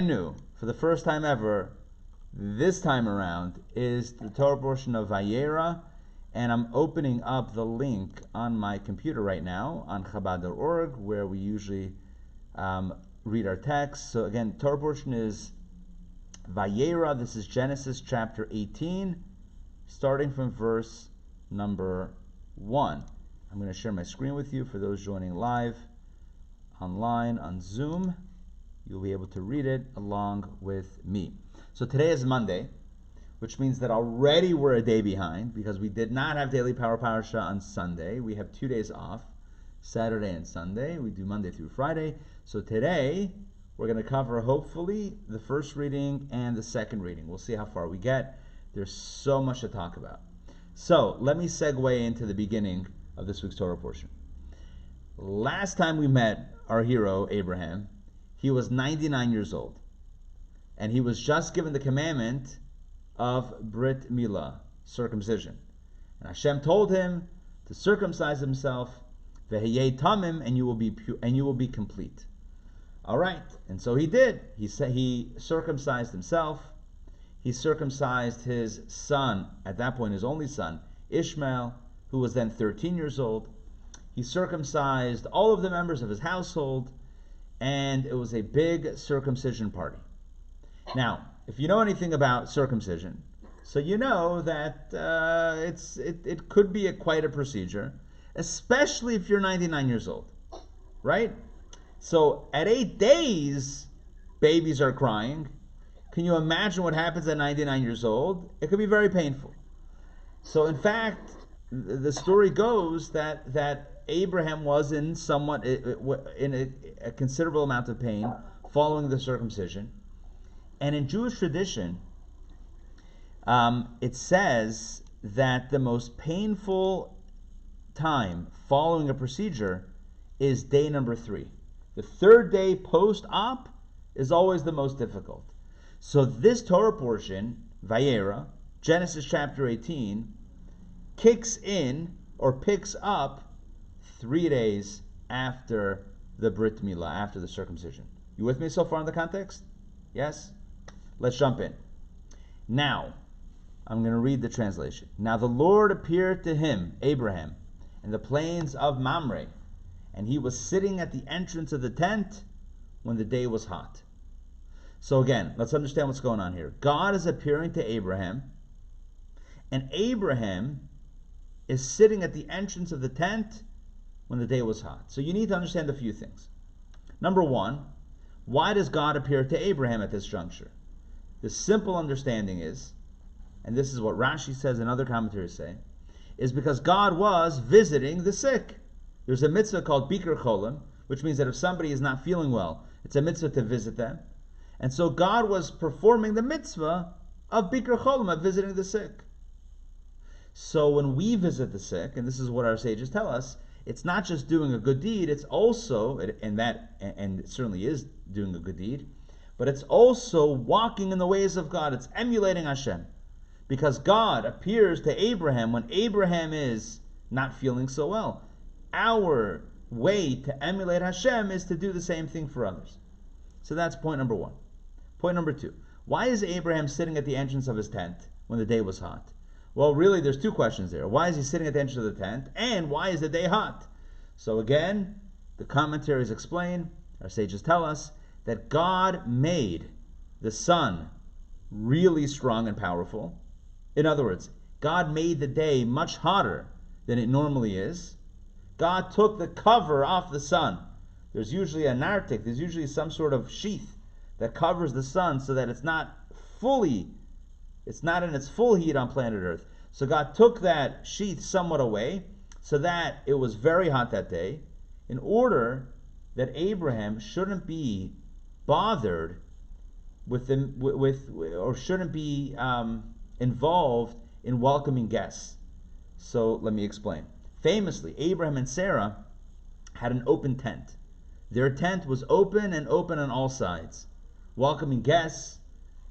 New, for the first time ever, this time around, is the Torah portion of Vayeira, and I'm opening up the link on my computer right now on Chabad.org, where we usually read our text. So again, Torah portion is Vayeira. This is Genesis chapter 18, starting from verse number 1. I'm going to share my screen with you for those joining live online on Zoom. You'll be able to read it along with me. So today is Monday, which means that already we're a day behind because we did not have Daily Power Parsha on Sunday. We have 2 days off, Saturday and Sunday. We do Monday through Friday. So today we're going to cover hopefully the first reading and the second reading. We'll see how far we get. There's so much to talk about. So let me segue into the beginning of this week's Torah portion. Last time we met our hero, Abraham, he was 99 years old, and he was just given the commandment of Brit Milah, circumcision. And Hashem told him to circumcise himself, Veheyei tamim, and you will be complete. All right, and so he did. He circumcised himself. He circumcised his son, at that point his only son, Ishmael, who was then 13 years old. He circumcised all of the members of his household, and it was a big circumcision party. Now, if you know anything about circumcision, so you know that it could be quite a procedure, especially if you're 99 years old, right? So at 8 days, babies are crying. Can you imagine what happens at 99 years old? It could be very painful. So in fact, the story goes that Abraham was in a considerable amount of pain following the circumcision. And in Jewish tradition, it says that the most painful time following a procedure is day number 3. The third day post-op is always the most difficult. So this Torah portion, Vayeira, Genesis chapter 18, kicks in or picks up 3 days after the Brit Milah, after the circumcision. You with me so far in the context? Yes? Let's jump in. Now, I'm going to read the translation. Now the Lord appeared to him, Abraham, in the plains of Mamre, and he was sitting at the entrance of the tent when the day was hot. So again, let's understand what's going on here. God is appearing to Abraham, and Abraham is sitting at the entrance of the tent when the day was hot. So you need to understand a few things. Number one, why does God appear to Abraham at this juncture? The simple understanding is, and this is what Rashi says and other commentators say, is because God was visiting the sick. There's a mitzvah called Bikur Cholim, which means that if somebody is not feeling well, it's a mitzvah to visit them. And so God was performing the mitzvah of Bikur Cholim, of visiting the sick. So when we visit the sick, and this is what our sages tell us, it's not just doing a good deed, it's also, and it certainly is doing a good deed, but it's also walking in the ways of God. It's emulating Hashem. Because God appears to Abraham when Abraham is not feeling so well. Our way to emulate Hashem is to do the same thing for others. So that's point number one. Point number two. Why is Abraham sitting at the entrance of his tent when the day was hot? Well, really, there's two questions there. Why is he sitting at the entrance of the tent? And why is the day hot? So again, the commentaries explain, our sages tell us, that God made the sun really strong and powerful. In other words, God made the day much hotter than it normally is. God took the cover off the sun. There's usually a nartik, there's usually some sort of sheath that covers the sun so that it's not in its full heat on planet Earth. So God took that sheath somewhat away so that it was very hot that day in order that Abraham shouldn't be bothered or shouldn't be involved in welcoming guests. So let me explain. Famously, Abraham and Sarah had an open tent. Their tent was open on all sides, welcoming guests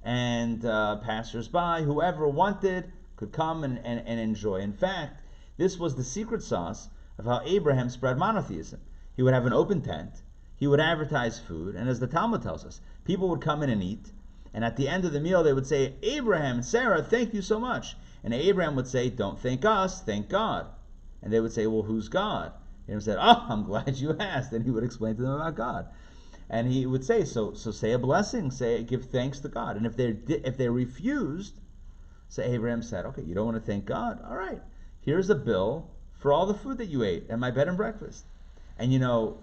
and passers-by. Whoever wanted could come and enjoy. In fact, this was the secret sauce of how Abraham spread monotheism. He would have an open tent. he would advertise food, and as the Talmud tells us, people would come in and eat, and at the end of the meal they would say, Abraham and Sarah, thank you so much. And Abraham would say, don't thank us, thank God. And they would say, well, who's God? And he would say, oh, I'm glad you asked. And he would explain to them about God. And he would say, so say a blessing, give thanks to God. And if they refused, so Abraham said, okay, you don't want to thank God? All right, here's a bill for all the food that you ate at my bed and breakfast. And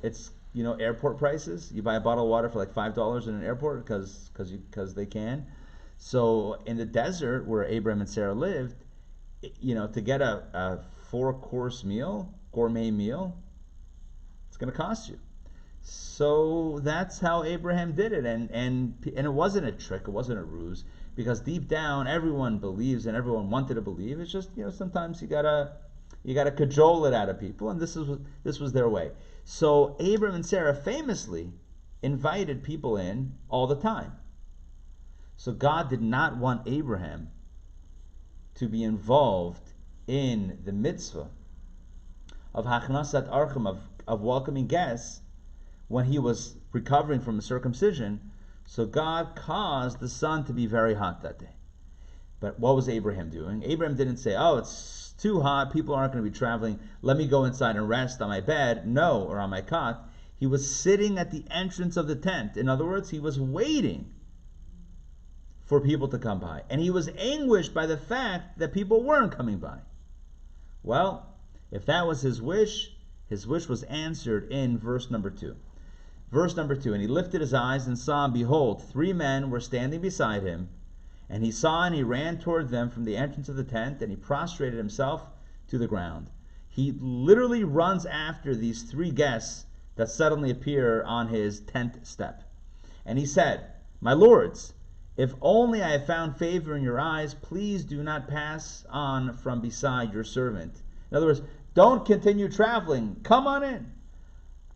it's airport prices. You buy a bottle of water for like $5 in an airport because they can. So in the desert where Abraham and Sarah lived, to get a 4-course meal, gourmet meal, it's going to cost you. So that's how Abraham did it, and it wasn't a trick, it wasn't a ruse, because deep down everyone believes and everyone wanted to believe. It's just sometimes you gotta cajole it out of people, and this was their way. So Abraham and Sarah famously invited people in all the time. So God did not want Abraham to be involved in the mitzvah of hachnasat archim, of welcoming guests, when he was recovering from a circumcision. So God caused the sun to be very hot that day. But what was Abraham doing? Abraham didn't say, oh, it's too hot, people aren't going to be traveling, let me go inside and rest on my bed, or on my cot. He was sitting at the entrance of the tent. In other words, he was waiting for people to come by. And he was anguished by the fact that people weren't coming by. Well, if that was his wish was answered in verse number 2. Verse number 2, and he lifted his eyes and saw, and behold, 3 men were standing beside him. And he saw, and he ran toward them from the entrance of the tent, and he prostrated himself to the ground. He literally runs after these 3 guests that suddenly appear on his tent step. And he said, my lords, if only I have found favor in your eyes, please do not pass on from beside your servant. In other words, don't continue traveling. Come on in.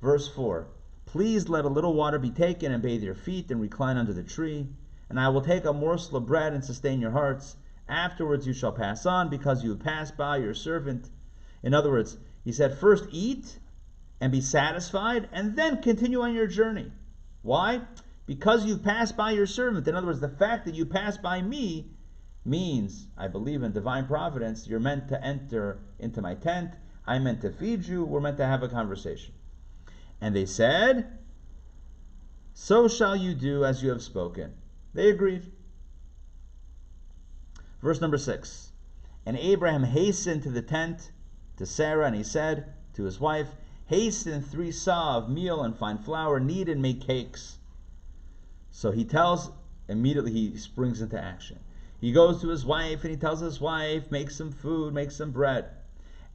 Verse 4, please let a little water be taken and bathe your feet and recline under the tree. And I will take a morsel of bread and sustain your hearts. Afterwards you shall pass on, because you have passed by your servant. In other words, he said, first eat and be satisfied, and then continue on your journey. Why? Because you've passed by your servant. In other words, the fact that you passed by me means, I believe in divine providence, you're meant to enter into my tent. I'm meant to feed you. We're meant to have a conversation. And they said, so shall you do as you have spoken. They agreed. Verse number 6. And Abraham hastened to the tent to Sarah, and he said to his wife, hasten 3 sah of meal and fine flour, knead and make cakes. So he tells, immediately he springs into action. He goes to his wife and he tells his wife, make some food, make some bread.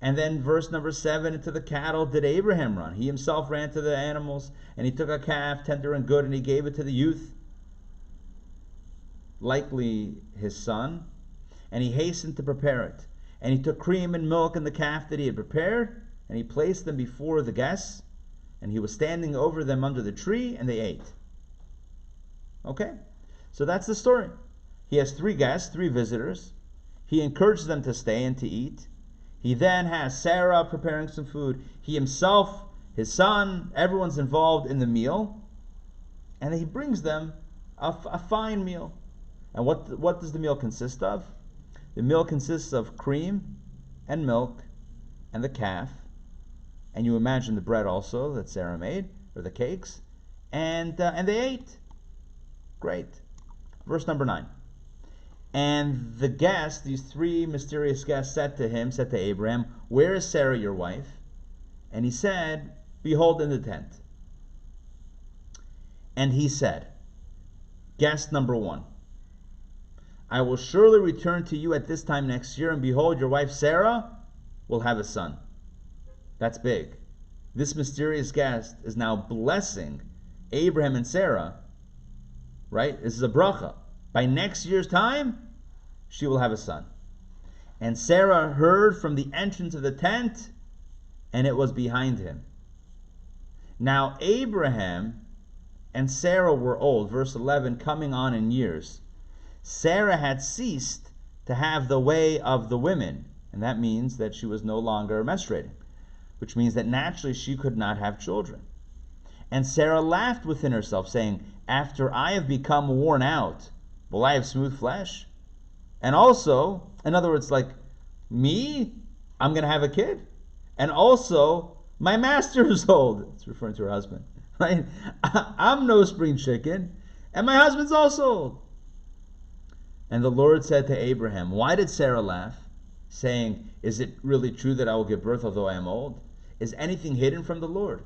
And then verse number 7, into the cattle did Abraham run. He himself ran to the animals, and he took a calf, tender and good, and he gave it to the youth, likely his son, and he hastened to prepare it. And he took cream and milk and the calf that he had prepared, and he placed them before the guests, and he was standing over them under the tree, and they ate. Okay, so that's the story. He has 3 guests, 3 visitors. He encourages them to stay and to eat. He then has Sarah preparing some food. He himself, his son, everyone's involved in the meal. And he brings them a fine meal. And what does the meal consist of? The meal consists of cream and milk and the calf. And you imagine the bread also that Sarah made, or the cakes. And they ate. Great. Verse number 9. And the guests, these 3 mysterious guests, said to Abraham, where is Sarah your wife? And he said, behold, in the tent. And he said, guest number 1, I will surely return to you at this time next year, and behold, your wife Sarah will have a son. That's big. This mysterious guest is now blessing Abraham and Sarah, right? This is a bracha. By next year's time, she will have a son. And Sarah heard from the entrance of the tent, and it was behind him. Now Abraham and Sarah were old, verse 11, coming on in years. Sarah had ceased to have the way of the women, and that means that she was no longer menstruating, which means that naturally she could not have children. And Sarah laughed within herself, saying, after I have become worn out, will I have smooth flesh? And also, in other words, like, me, I'm going to have a kid. And also, my master is old. It's referring to her husband, right? I'm no spring chicken, and my husband's also old. And the Lord said to Abraham, why did Sarah laugh, saying, is it really true that I will give birth although I am old? Is anything hidden from the Lord?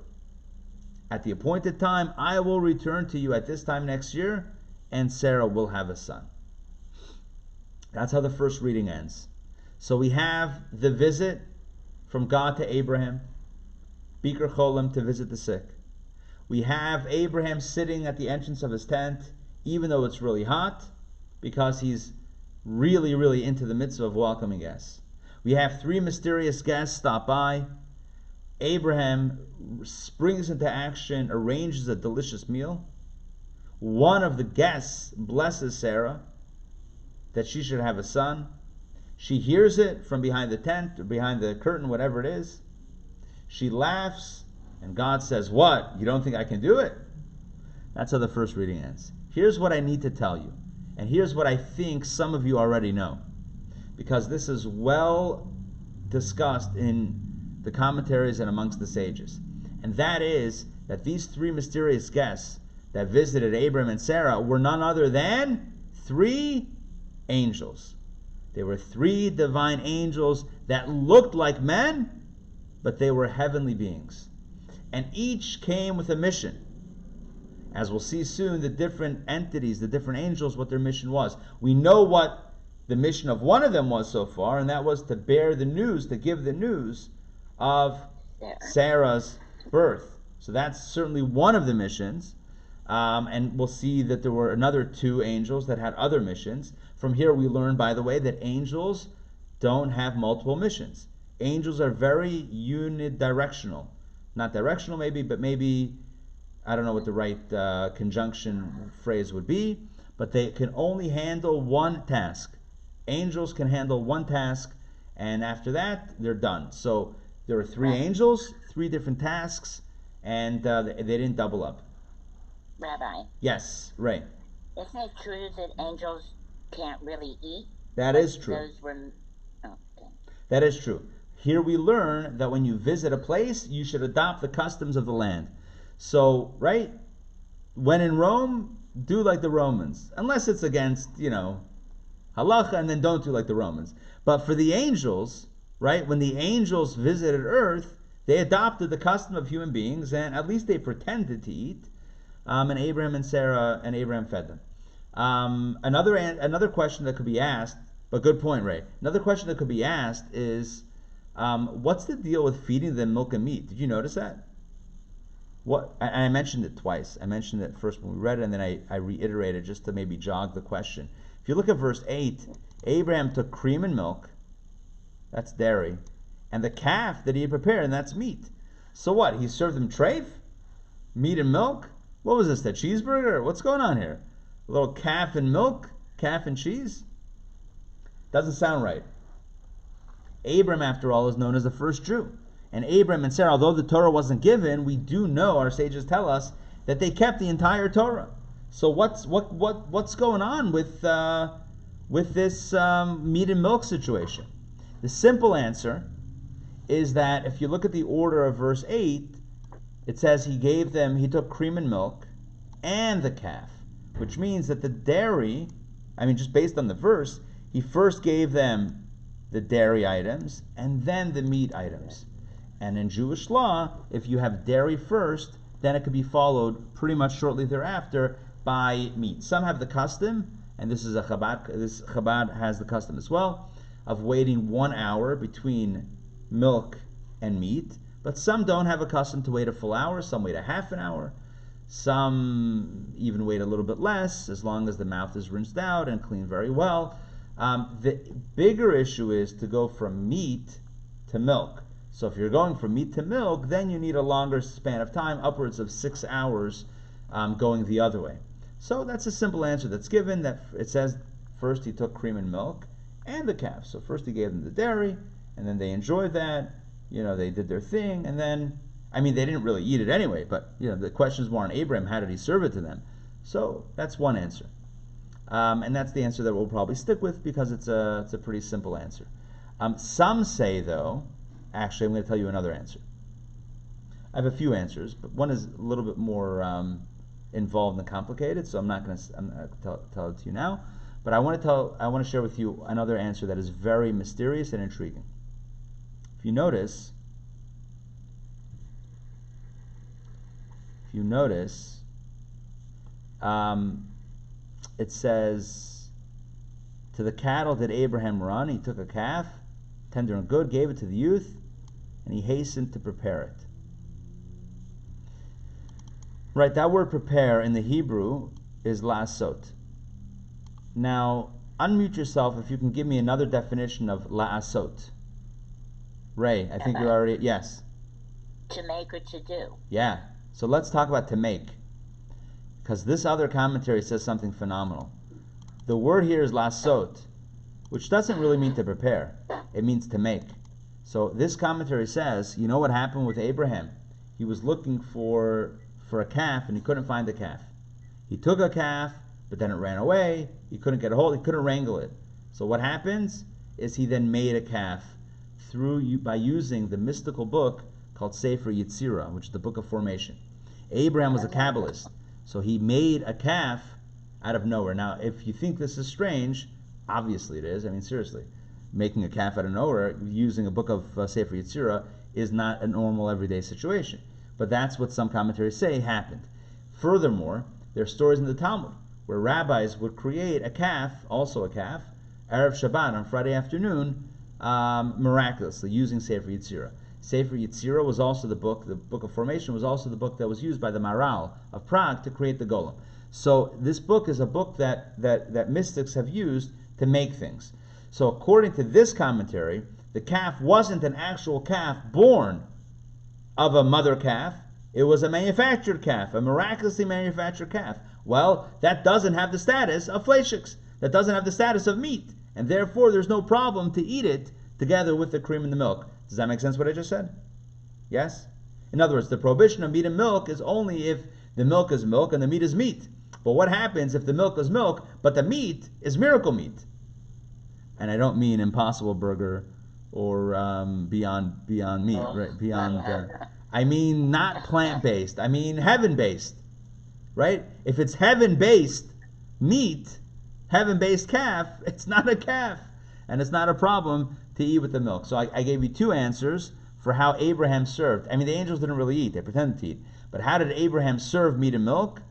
At the appointed time, I will return to you at this time next year, and Sarah will have a son. That's how the first reading ends. So we have the visit from God to Abraham, Bikur Cholim, to visit the sick. We have Abraham sitting at the entrance of his tent, even though it's really hot, because he's really, really into the mitzvah of welcoming guests. We have 3 mysterious guests stop by. Abraham springs into action, arranges a delicious meal. One of the guests blesses Sarah that she should have a son. She hears it from behind the tent or behind the curtain, whatever it is. She laughs, and God says, what? You don't think I can do it? That's how the first reading ends. Here's what I need to tell you, and here's what I think some of you already know, because this is well discussed in the commentaries and amongst the sages. And that is that these 3 mysterious guests that visited Abraham and Sarah were none other than 3 angels. They were 3 divine angels that looked like men, but they were heavenly beings. And each came with a mission. As we'll see soon, the different entities, the different angels, what their mission was. We know what the mission of one of them was so far, and that was to bear the news, to give the news of Sarah's birth. So that's certainly one of the missions. And we'll see that there were another 2 angels that had other missions. From here we learn, by the way, that angels don't have multiple missions. Angels are very unidirectional. Not directional maybe, but maybe, I don't know what the right conjunction phrase would be, but they can only handle one task. Angels can handle one task, and after that, they're done. So there are 3 angels, 3 different tasks, and they didn't double up. Rabbi. Yes, Ray. Isn't it true that angels can't really eat? That is true. Those were... Oh, okay. That is true. Here we learn that when you visit a place, you should adopt the customs of the land. So, right? When in Rome, do like the Romans. Unless it's against, halacha, and then don't do like the Romans. But for the angels, right? When the angels visited Earth, they adopted the custom of human beings, and at least they pretended to eat. And Abraham and Sarah, and Abraham fed them. Another question that could be asked, but good point, Ray. Another question that could be asked is, what's the deal with feeding them milk and meat? Did you notice that? I mentioned it twice. I mentioned it first when we read it, and then I reiterated just to maybe jog the question. If you look at verse 8, Abraham took cream and milk, that's dairy, and the calf that he had prepared, and that's meat. So what? He served them treif? Meat and milk? What was this, the cheeseburger? What's going on here? A little calf and milk? Calf and cheese? Doesn't sound right. Abram, after all, is known as the first Jew. And Abram and Sarah, although the Torah wasn't given, we do know, our sages tell us, that they kept the entire Torah. So what's going on with this meat and milk situation? The simple answer is that if you look at the order of verse 8, it says he took cream and milk and the calf, which means that the dairy, just based on the verse, he first gave them the dairy items and then the meat items. And in Jewish law, if you have dairy first, then it could be followed pretty much shortly thereafter by meat. Some have the custom, and this Chabad has the custom as well, of waiting 1 hour between milk and meat. But some don't have a custom to wait a full hour. Some wait a half an hour. Some even wait a little bit less, as long as the mouth is rinsed out and cleaned very well. The bigger issue is to go from meat to milk. So if you're going from meat to milk, then you need a longer span of time, upwards of 6 hours, going the other way. So that's a simple answer that's given, that it says first he took cream and milk and the calf. So first he gave them the dairy, and then they enjoyed that. They did their thing, and then, I mean, they didn't really eat it anyway, but the question is more on Abraham. How did he serve it to them? So that's one answer, and that's the answer that we'll probably stick with because it's a pretty simple answer. Some say, though, actually, I'm going to tell you another answer. I have a few answers, but one is a little bit more involved and complicated, so I'm not going to tell it to you now. But I want to share with you another answer that is very mysterious and intriguing. If you notice, it says, to the cattle did Abraham run. He took a calf, tender and good, gave it to the youth, and he hastened to prepare it. Right, that word prepare in the Hebrew is la'asot. Now, unmute yourself if you can give me another definition of la'asot. Ray, I think you're already, yes. To make or to do. Yeah, so let's talk about to make. Because this other commentary says something phenomenal. The word here is la'asot, which doesn't really mean to prepare. It means to make. So this commentary says, you know what happened with Abraham? He was looking for a calf and he couldn't find the calf. He took a calf, but then it ran away. He couldn't get a hold. He couldn't wrangle it. So what happens is he then made a calf by using the mystical book called Sefer Yetzirah, which is the book of formation. Abraham was a Kabbalist, so he made a calf out of nowhere. Now, if you think this is strange, obviously it is. I mean, seriously, making a calf out of nowhere using a book of Sefer Yetzirah is not a normal everyday situation. But that's what some commentaries say happened. Furthermore, there are stories in the Talmud where rabbis would create a calf, also a calf, Erev Shabbat on Friday afternoon, miraculously using Sefer Yetzirah. Sefer Yetzirah was also the book of formation was also the book that was used by the Maharal of Prague to create the Golem. So this book is a book that mystics have used to make things. So according to this commentary, the calf wasn't an actual calf born of a mother calf. It was a manufactured calf, a miraculously manufactured calf. Well, that doesn't have the status of fleishiks. That doesn't have the status of meat. And therefore, there's no problem to eat it together with the cream and the milk. Does that make sense what I just said? Yes? In other words, the prohibition of meat and milk is only if the milk is milk and the meat is meat. But what happens if the milk is milk, but the meat is miracle meat? And I don't mean Impossible Burger or Beyond Meat, right? Beyond. I mean not plant-based. I mean heaven-based, right? If it's heaven-based meat, heaven-based calf, it's not a calf, and it's not a problem to eat with the milk. So I gave you two answers for how Abraham served. I mean, the angels didn't really eat; they pretended to eat. But how did Abraham serve meat and milk?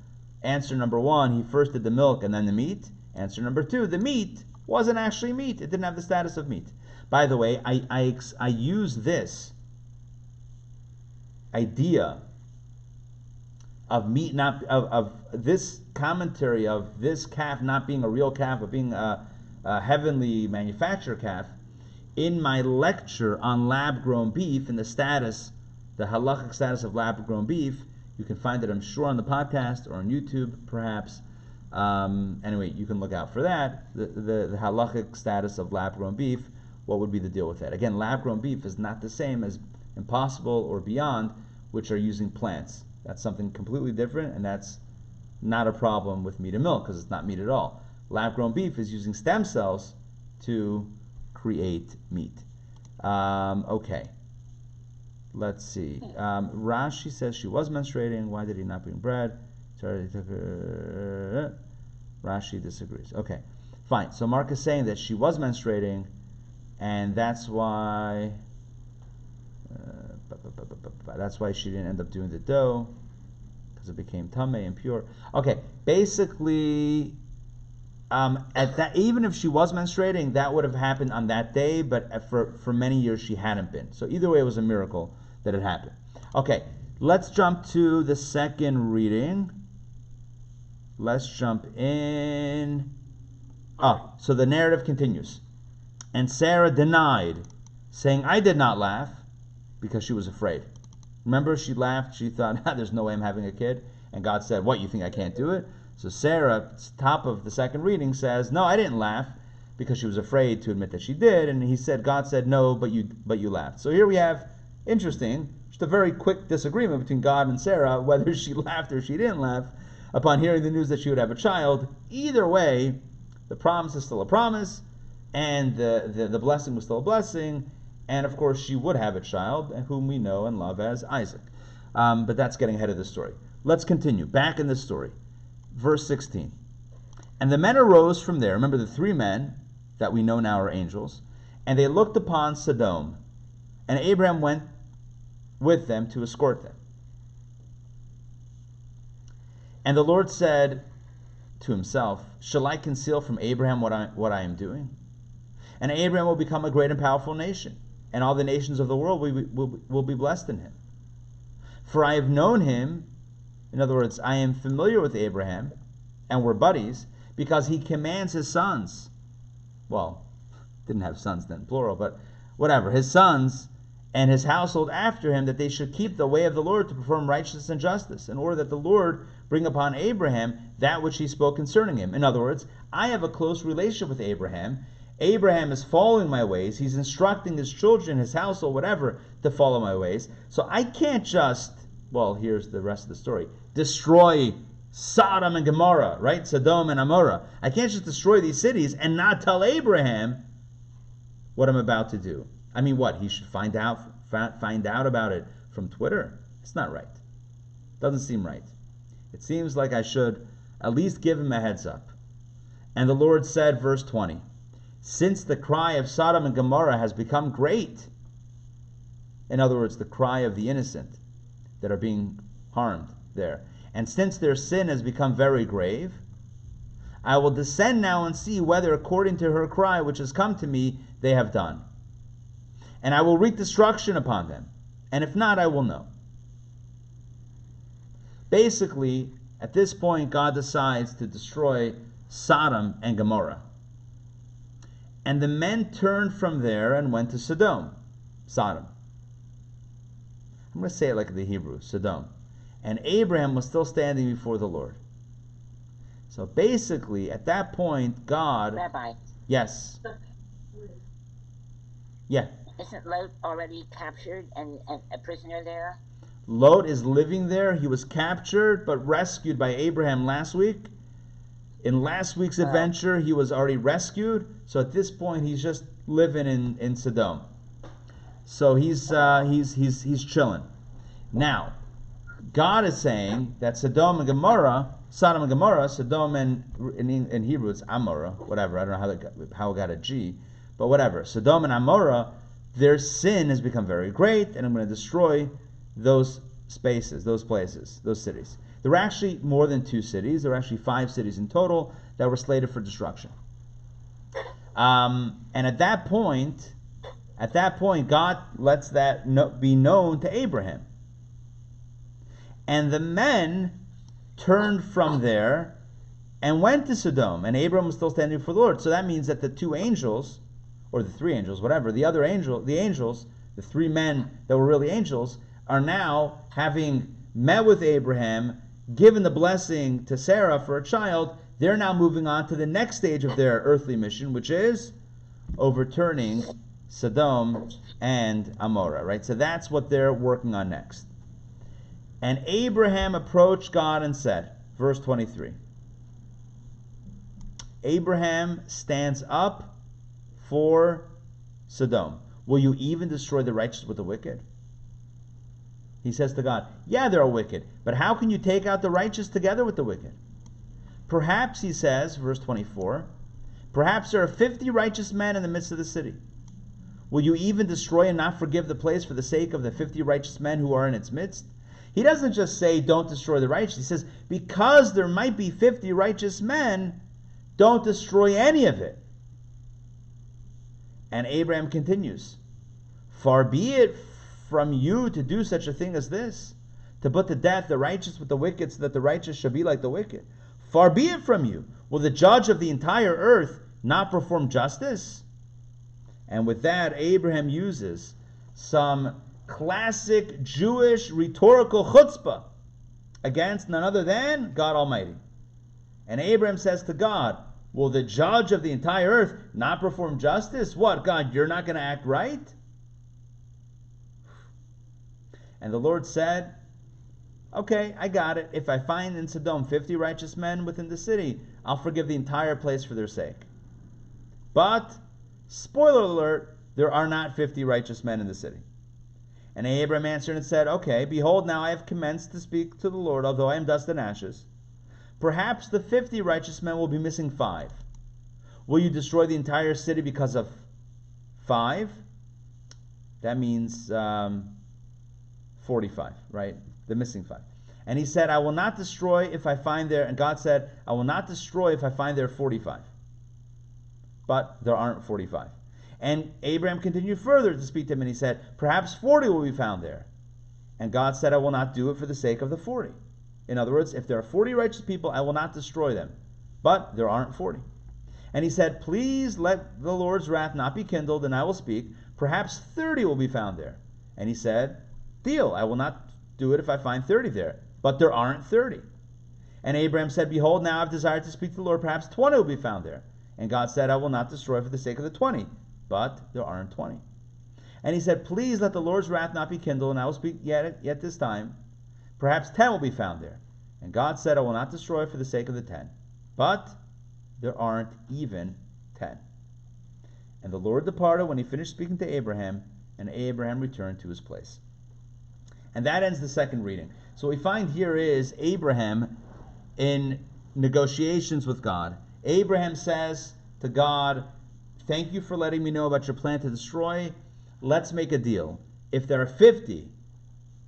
Answer number one: he first did the milk and then the meat. Answer number two: the meat wasn't actually meat; it didn't have the status of meat. By the way, I use this idea of meat not of this commentary of this calf not being a real calf but being a heavenly manufactured calf in my lecture on lab-grown beef and the halachic status of lab-grown beef. You can find it, I'm sure, on the podcast or on YouTube, perhaps. Anyway, you can look out for that. The halachic status of lab-grown beef. What would be the deal with that? Again, lab-grown beef is not the same as Impossible or Beyond, which are using plants. That's something completely different, and that's not a problem with meat and milk because it's not meat at all. Lab-grown beef is using stem cells to create meat. Okay. Let's see. Rashi says she was menstruating. Why did he not bring bread? Sorry, Rashi disagrees. Okay, fine. So Mark is saying that she was menstruating, and that's why she didn't end up doing the dough, because it became tameh, impure. Okay, basically, at that, even if she was menstruating, that would have happened on that day, but for many years she hadn't been. So either way, it was a miracle that it happened. Okay, let's jump to the second reading. Let's jump in. So the narrative continues. And Sarah denied, saying, I did not laugh, because she was afraid. Remember, she laughed, she thought, there's no way I'm having a kid. And God said, what, you think I can't do it? So Sarah, top of the second reading, says, no, I didn't laugh, because she was afraid to admit that she did. And God said, no, but you laughed. So here we have, interesting, Just a very quick disagreement between God and Sarah, whether she laughed or she didn't laugh, upon hearing the news that she would have a child. Either way, the promise is still a promise, and the blessing was still a blessing, and of course she would have a child, whom we know and love as Isaac. But that's getting ahead of the story. Let's continue. Back in the story. Verse 16. And the men arose from there. Remember, the three men that we know now are angels. And they looked upon Sodom. And Abraham went with them to escort them. And the Lord said to himself, shall I conceal from Abraham what I am doing? And Abraham will become a great and powerful nation, and all the nations of the world will be blessed in him. For I have known him, in other words, I am familiar with Abraham, and we're buddies, because he commands his sons, well, didn't have sons then, plural, but whatever, his sons and his household after him, that they should keep the way of the Lord to perform righteousness and justice, in order that the Lord bring upon Abraham that which he spoke concerning him. In other words, I have a close relationship with Abraham. Abraham is following my ways. He's instructing his children, his household, whatever, to follow my ways. So I can't just, well, here's the rest of the story, destroy Sodom and Gomorrah, right? Sodom and Amorah. I can't just destroy these cities and not tell Abraham what I'm about to do. I mean, what? He should find out about it from Twitter? It's not right. Doesn't seem right. It seems like I should at least give him a heads up. And the Lord said, verse 20, since the cry of Sodom and Gomorrah has become great, in other words, the cry of the innocent that are being harmed there, and since their sin has become very grave, I will descend now and see whether according to her cry which has come to me they have done. And I will wreak destruction upon them, and if not, I will know. Basically, at this point, God decides to destroy Sodom and Gomorrah. And the men turned from there and went to Sodom. I'm going to say it like the Hebrew, Sodom. And Abraham was still standing before the Lord. So basically, at that point, God... Rabbi. Yes. Yeah. Isn't Lot already captured and a prisoner there? Lot is living there. He was captured but rescued by Abraham last week. In last week's adventure, he was already rescued. So at this point, he's just living in Sodom. So he's chilling. Now, God is saying that Sodom and Gomorrah, Sodom and in Hebrew it's Amorah, whatever. I don't know how it got a G, but whatever. Sodom and Amorah, their sin has become very great, and I'm going to destroy those spaces, those places, those cities. There were actually more than 2 cities. There were actually 5 cities in total that were slated for destruction. And at that point, God lets that be known to Abraham. And the men turned from there and went to Sodom. And Abraham was still standing before the Lord. So that means that the 2 angels, or the 3 angels, whatever, the angels, the 3 men that were really angels, are now, having met with Abraham, given the blessing to Sarah for a child, they're now moving on to the next stage of their earthly mission, which is overturning Sodom and Amorah, right? So that's what they're working on next. And Abraham approached God and said, verse 23, Abraham stands up for Sodom. Will you even destroy the righteous with the wicked? He says to God, yeah, they're wicked, but how can you take out the righteous together with the wicked? Perhaps, he says, verse 24, perhaps there are 50 righteous men in the midst of the city. Will you even destroy and not forgive the place for the sake of the 50 righteous men who are in its midst? He doesn't just say, don't destroy the righteous. He says, because there might be 50 righteous men, don't destroy any of it. And Abraham continues, far be it from you to do such a thing as this, to put to death the righteous with the wicked, so that the righteous shall be like the wicked. Far be it from you. Will the judge of the entire earth not perform justice? And with that, Abraham uses some classic Jewish rhetorical chutzpah against none other than God Almighty. And Abraham says to God, will the judge of the entire earth not perform justice? What, God, you're not going to act right? And the Lord said, okay, I got it. If I find in Sodom 50 righteous men within the city, I'll forgive the entire place for their sake. But, spoiler alert, there are not 50 righteous men in the city. And Abraham answered and said, okay, behold, now I have commenced to speak to the Lord, although I am dust and ashes. Perhaps the 50 righteous men will be missing 5. Will you destroy the entire city because of 5? That means 45, right? The missing 5. And he said, I will not destroy if I find there, and God said, I will not destroy if I find there 45. But there aren't 45. And Abraham continued further to speak to him, and he said, perhaps 40 will be found there. And God said, I will not do it for the sake of the 40. In other words, if there are 40 righteous people, I will not destroy them. But there aren't 40. And he said, please let the Lord's wrath not be kindled, and I will speak. Perhaps 30 will be found there. And he said, deal, I will not do it if I find 30 there. But there aren't 30. And Abraham said, behold, now I've desired to speak to the Lord. Perhaps 20 will be found there. And God said, I will not destroy for the sake of the 20. But there aren't 20. And he said, please let the Lord's wrath not be kindled, and I will speak yet this time. Perhaps 10 will be found there. And God said, I will not destroy for the sake of the 10. But there aren't even 10. And the Lord departed when he finished speaking to Abraham, and Abraham returned to his place. And that ends the second reading. So what we find here is Abraham in negotiations with God. Abraham says to God, thank you for letting me know about your plan to destroy. Let's make a deal. If there are 50,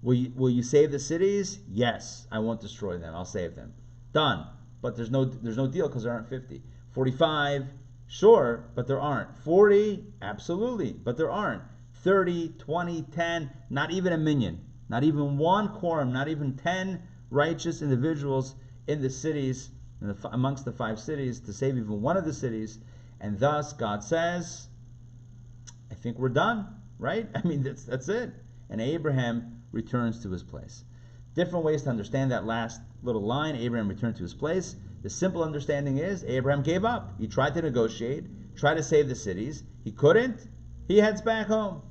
will you save the cities? Yes, I won't destroy them. I'll save them. Done. But there's no deal because there aren't 50. 45, sure, but there aren't. 40, absolutely, but there aren't. 30, 20, 10, not even a minion. Not even one quorum, not even 10 righteous individuals in the cities, amongst the 5 cities, to save even one of the cities. And thus, God says, I think we're done, right? I mean, that's it. And Abraham returns to his place. Different ways to understand that last little line, Abraham returned to his place. The simple understanding is Abraham gave up. He tried to negotiate, tried to save the cities. He couldn't. He heads back home.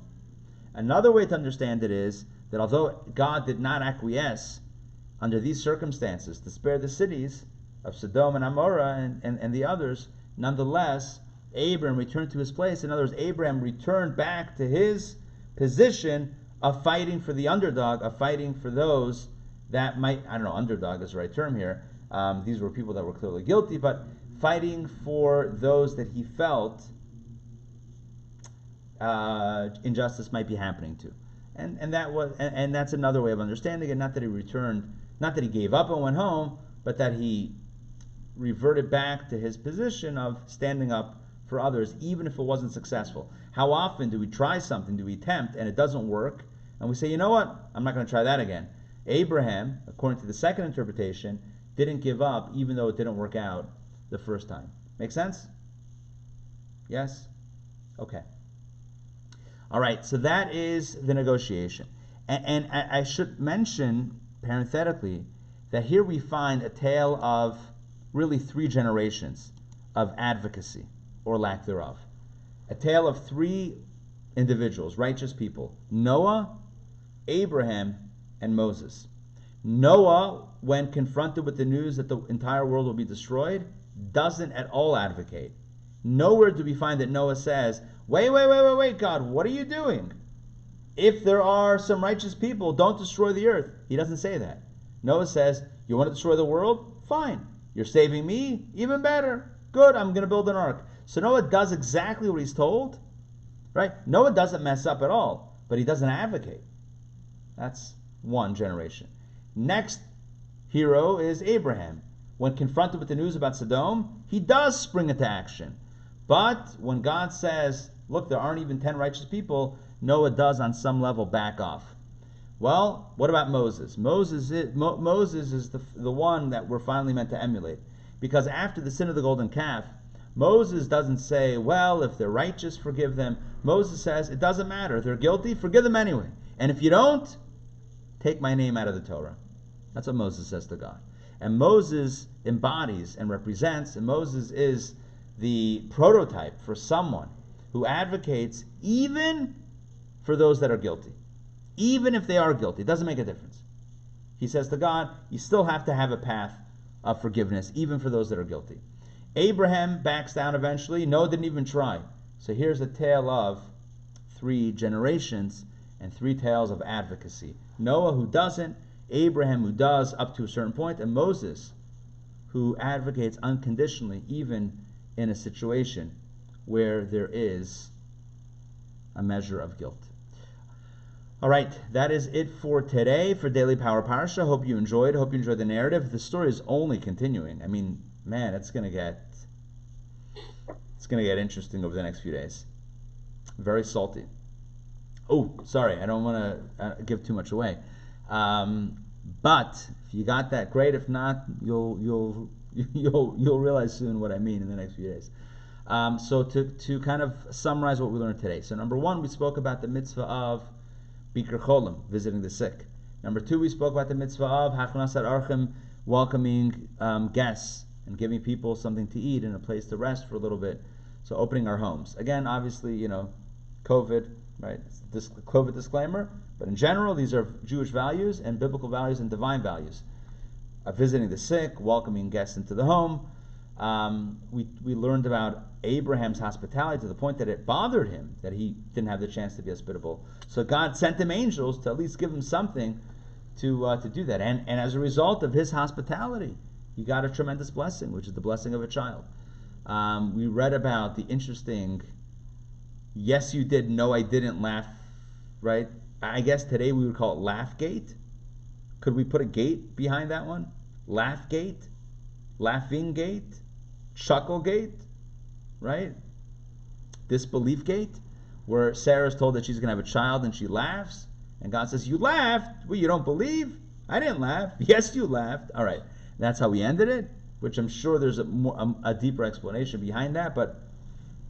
Another way to understand it is that although God did not acquiesce under these circumstances to spare the cities of Sodom and Amorah and the others, nonetheless, Abraham returned to his place. In other words, Abraham returned back to his position of fighting for the underdog, of fighting for those that might, I don't know, underdog is the right term here. These were people that were clearly guilty, but fighting for those that he felt injustice might be happening to. And that's another way of understanding it. Not that he returned, not that he gave up and went home, but that he reverted back to his position of standing up for others, even if it wasn't successful. How often do we try something, do we attempt, and it doesn't work, and we say, you know what, I'm not going to try that again. Abraham, according to the second interpretation, didn't give up, even though it didn't work out the first time. Make sense? Yes? Okay. All right, so that is the negotiation. And I should mention, parenthetically, that here we find a tale of really 3 generations of advocacy, or lack thereof. A tale of 3 individuals, righteous people: Noah, Abraham, and Moses. Noah, when confronted with the news that the entire world will be destroyed, doesn't at all advocate. Nowhere do we find that Noah says, wait, God, what are you doing? If there are some righteous people, don't destroy the earth. He doesn't say that. Noah says, you want to destroy the world? Fine. You're saving me? Even better. Good, I'm going to build an ark. So Noah does exactly what he's told, right? Noah doesn't mess up at all, but he doesn't advocate. That's one generation. Next hero is Abraham. When confronted with the news about Sodom, he does spring into action. But when God says, look, there aren't even 10 righteous people, Noah does on some level back off. Well, what about Moses? Moses is the one that we're finally meant to emulate. Because after the sin of the golden calf, Moses doesn't say, well, if they're righteous, forgive them. Moses says, it doesn't matter. If they're guilty, forgive them anyway. And if you don't, take my name out of the Torah. That's what Moses says to God. And Moses embodies and represents, and Moses is the prototype for someone who advocates even for those that are guilty. even if they are guilty. It doesn't make a difference. He says to God, you still have to have a path of forgiveness, even for those that are guilty. Abraham backs down eventually. Noah didn't even try. So here's a tale of 3 generations and 3 tales of advocacy. Noah, who doesn't, Abraham, who does up to a certain point, and Moses, who advocates unconditionally, even in a situation where there is a measure of guilt. All right, that is it for today for Daily Power Parsha. Hope you enjoyed. Hope you enjoyed the narrative. The story is only continuing. I mean, man, it's gonna get interesting over the next few days. Very salty. Oh, sorry, I don't want to give too much away. But if you got that, great. If not, you'll realize soon what I mean in the next few days. So to kind of summarize what we learned today. So number 1, we spoke about the mitzvah of Bikur Cholim, visiting the sick. Number 2, we spoke about the mitzvah of Hachnasat Archim, welcoming guests and giving people something to eat and a place to rest for a little bit. So opening our homes. Again, obviously, COVID, right? This COVID disclaimer, but in general, these are Jewish values and biblical values and divine values. Visiting the sick, welcoming guests into the home. We learned about Abraham's hospitality to the point that it bothered him that he didn't have the chance to be hospitable. So God sent him angels to at least give him something to do that. And as a result of his hospitality, he got a tremendous blessing, which is the blessing of a child. We read about the interesting, yes you did, no I didn't laugh, right? I guess today we would call it laugh gate. Could we put a gate behind that one? Laugh gate, laughing gate, chuckle gate, right? Disbelief gate, where Sarah's told that she's going to have a child and she laughs, and God says, you laughed? Well, you don't believe? I didn't laugh. Yes, you laughed. All right, that's how we ended it, which I'm sure there's a deeper explanation behind that, but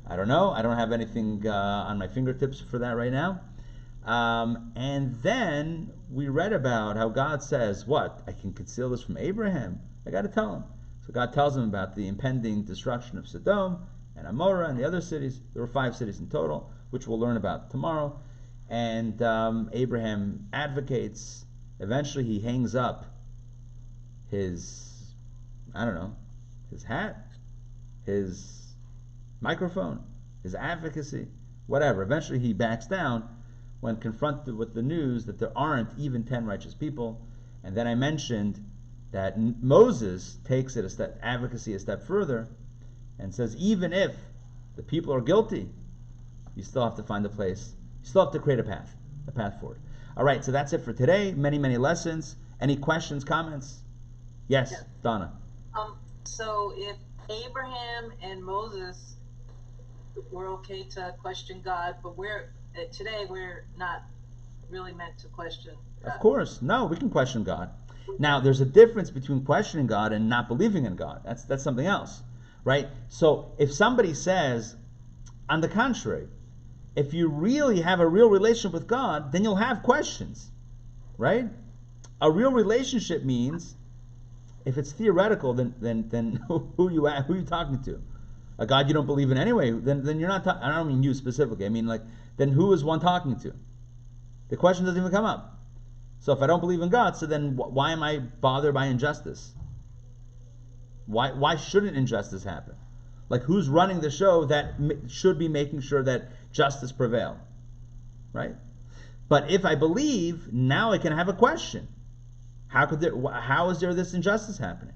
I don't know. I don't have anything on my fingertips for that right now. And then we read about how God says, what? I can conceal this from Abraham. I got to tell him. So God tells him about the impending destruction of Sodom and Amorah and the other cities. There were 5 cities in total, which we'll learn about tomorrow. And Abraham advocates. Eventually he hangs up his, his hat, his microphone, his advocacy, whatever. Eventually he backs down when confronted with the news that there aren't even 10 righteous people. And then I mentioned that Moses takes it advocacy a step further and says, even if the people are guilty, you still have to find a place. You still have to create a path forward. All right, so that's it for today. Many, many lessons. Any questions, comments? Yes, yeah. Donna. So if Abraham and Moses were okay to question God, but today we're not really meant to question God. Of course. No, we can question God. Now, there's a difference between questioning God and not believing in God. That's something else, right? So if somebody says, on the contrary, if you really have a real relationship with God, then you'll have questions, right? A real relationship means, if it's theoretical, then who are you talking to? A God you don't believe in anyway, then you're not I don't mean you specifically. I mean, then who is one talking to? The question doesn't even come up. So if I don't believe in God, so then why am I bothered by injustice? Why shouldn't injustice happen? Who's running the show that should be making sure that justice prevail, right? But if I believe, now I can have a question. How is there this injustice happening?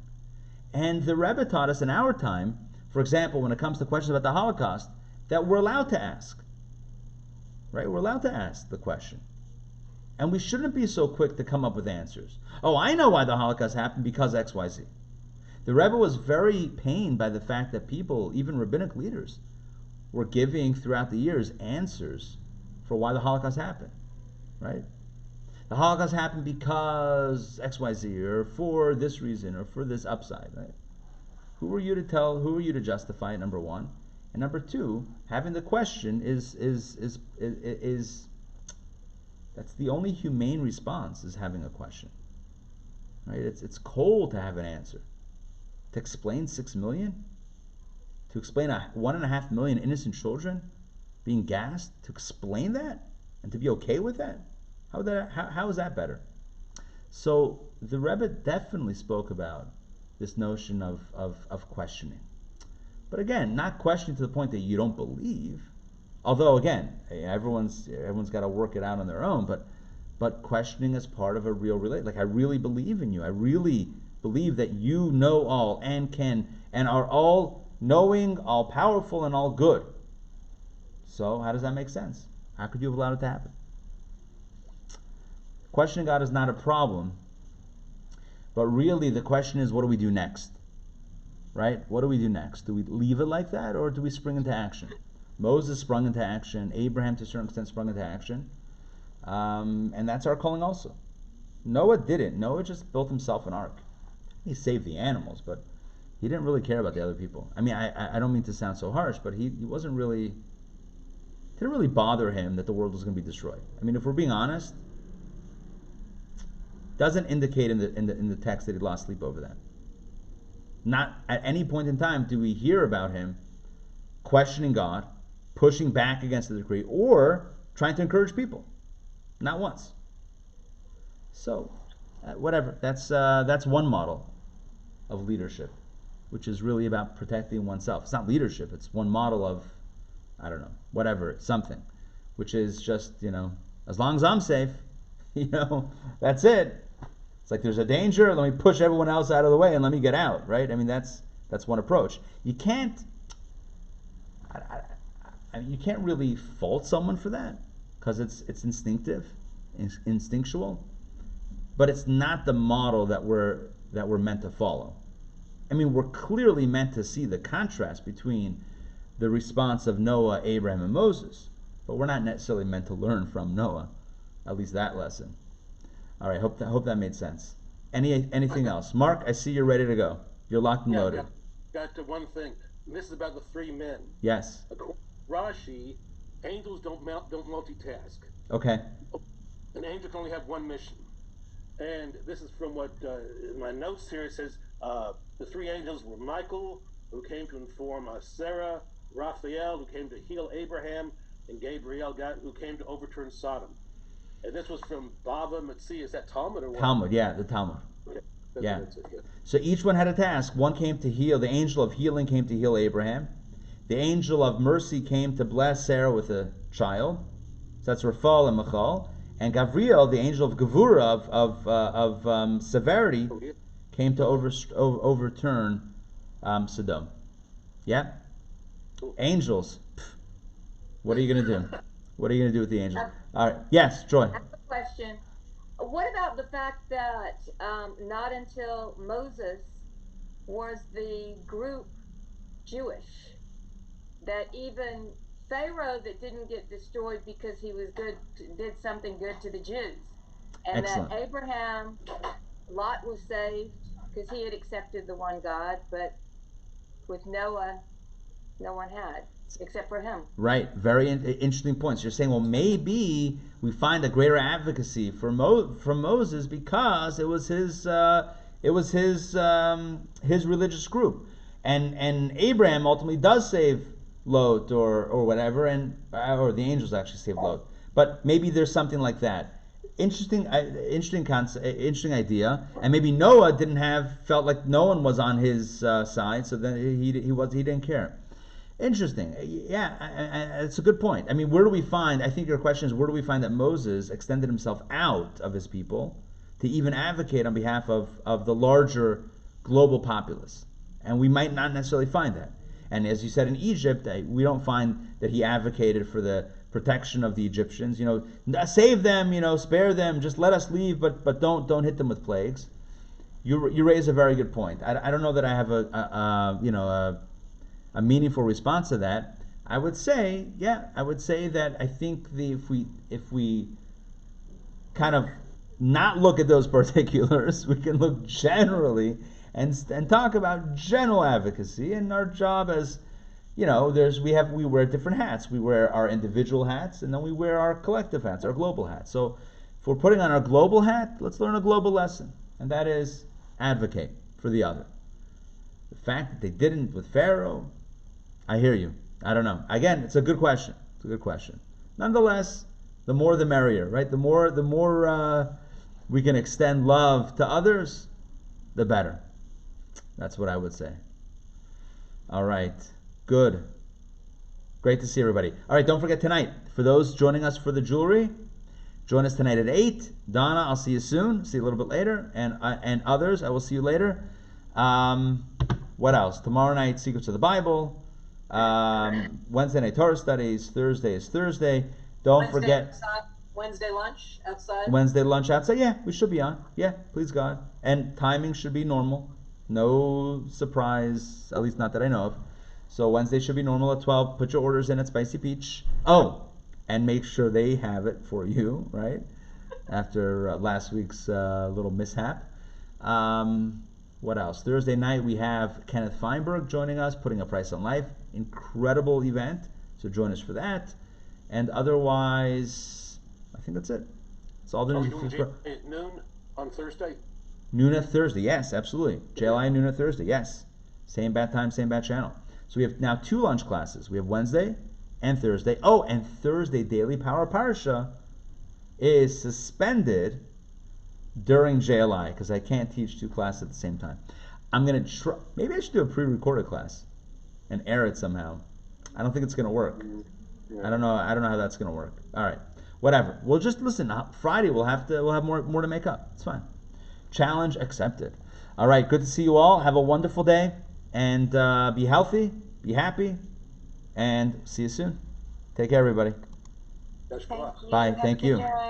And the Rebbe taught us in our time, for example, when it comes to questions about the Holocaust, that we're allowed to ask, right? We're allowed to ask the question. And we shouldn't be so quick to come up with answers. Oh, I know why the Holocaust happened, because X, Y, Z. The Rebbe was very pained by the fact that people, even rabbinic leaders, were giving throughout the years answers for why the Holocaust happened, right? The Holocaust happened because X, Y, Z, or for this reason, or for this upside, right? Who are you to tell? Who are you to justify? Number one, and number two, having the question is that's the only humane response, is having a question, right? It's cold to have an answer. To explain 6 million, to explain 1.5 million innocent children being gassed, to explain that and to be okay with that, How is that better? So the Rebbe definitely spoke about this notion of questioning. But again, not questioning to the point that you don't believe. Although again, everyone's got to work it out on their own. But questioning is part of a real relate. Like, I really believe in you. I really believe that you know all and can and are all knowing, all powerful, and all good. So how does that make sense? How could you have allowed it to happen? Questioning God is not a problem. But really, the question is, what do we do next? Right? What do we do next? Do we leave it like that, or do we spring into action? Moses sprung into action. Abraham, to a certain extent, sprung into action. And that's our calling also. Noah didn't. Noah just built himself an ark. He saved the animals, but he didn't really care about the other people. I mean, I don't mean to sound so harsh, but he wasn't really... It didn't really bother him that the world was going to be destroyed. I mean, if we're being honest, doesn't indicate in the text that he lost sleep over that. Not at any point in time do we hear about him questioning God, pushing back against the decree, or trying to encourage people. Not once. So, whatever. That's one model of leadership, which is really about protecting oneself. It's not leadership. It's one model of, I don't know, whatever, something, which is just, as long as I'm safe, that's it. It's like there's a danger, let me push everyone else out of the way and let me get out, right? I mean, that's one approach. You can't you can't really fault someone for that, because it's instinctive, instinctual, but it's not the model that we're meant to follow. I mean, we're clearly meant to see the contrast between the response of Noah, Abraham, and Moses, but we're not necessarily meant to learn from Noah, at least that lesson. All right, hope that made sense. Anything else? Mark, I see you're ready to go. You're locked and loaded. Got to one thing. This is about the three men. Yes. Rashi, angels don't multitask. Okay. An angel can only have one mission. And this is from what in my notes here. It says the three angels were Michael, who came to inform Sarah, Raphael, who came to heal Abraham, and Gabriel, who came to overturn Sodom. And this was from Bava Metzia. Is that Talmud or what? Talmud, yeah, the Talmud. Okay. Yeah. That's it, yeah. So each one had a task. One came to heal. The angel of healing came to heal Abraham. The angel of mercy came to bless Sarah with a child. So that's Rafal and Michal. And Gabriel, the angel of Gevura, of severity, came to overturn Sodom. Yeah? Angels. What are you going to do? What are you going to do with the angels? All right. Yes, Joy. I have a question. What about the fact that not until Moses was the group Jewish, that even Pharaoh that didn't get destroyed because he was good, did something good to the Jews, and Excellent. that Abraham, Lot was saved because he had accepted the one God, but with Noah, no one had except for him. Right. Very interesting points. You're saying, well, maybe we find a greater advocacy for from Moses because it was his religious group, and Abraham ultimately does save Lot or whatever, or the angels actually save Lot. But maybe there's something like that. Interesting concept, interesting idea. And maybe Noah felt like no one was on his side, so then he didn't care. Interesting. Yeah, it's a good point. I mean, where do we find, I think your question is, where do we find that Moses extended himself out of his people to even advocate on behalf of the larger global populace? And we might not necessarily find that. And as you said, in Egypt, we don't find that he advocated for the protection of the Egyptians. Save them, spare them, just let us leave, but don't hit them with plagues. You raise a very good point. I don't know that I have a meaningful response to that. I would say that I think if we kind of not look at those particulars, we can look generally and talk about general advocacy. And our job as we wear different hats. We wear our individual hats, and then we wear our collective hats, our global hats. So if we're putting on our global hat, let's learn a global lesson, and that is advocate for the other. The fact that they didn't with Pharaoh, I hear you. I don't know. Again, it's a good question. Nonetheless, the more the merrier, right? The more we can extend love to others, the better. That's what I would say. All right, good. Great to see everybody. All right, don't forget tonight, for those joining us for the jewelry, join us tonight at 8. Donna, I'll see you soon. See you a little bit later. And others, I will see you later. What else? Tomorrow night, Secrets of the Bible. Wednesday night, Torah studies. Thursday is Thursday. Don't forget. Outside, Wednesday lunch outside. Wednesday lunch outside. Yeah, we should be on. Yeah, please God. And timing should be normal. No surprise, at least not that I know of. So Wednesday should be normal at 12. Put your orders in at Spicy Peach. Oh, and make sure they have it for you, right? After last week's little mishap. What else? Thursday night we have Kenneth Feinberg joining us, Putting a Price on Life. Incredible event. So join us for that. And otherwise, I think that's it. It's all the Are we news. doing at noon on Thursday? Noon at Thursday, yes, absolutely. JLI noon at Thursday, yes. Same bat time, same bat channel. So we have now 2 lunch classes. We have Wednesday and Thursday. Oh, and Thursday Daily Power Parsha is suspended during JLI because I can't teach 2 classes at the same time. I'm gonna try. Maybe I should do a pre-recorded class and air it somehow. I don't think it's gonna work. Yeah. I don't know how that's gonna work. All right, whatever. We'll just listen. Friday we'll have more to make up. It's fine. Challenge accepted. All right, good to see you all. Have a wonderful day, and be healthy, be happy, and see you soon. Take care, everybody. That's correct. Bye. Thank you.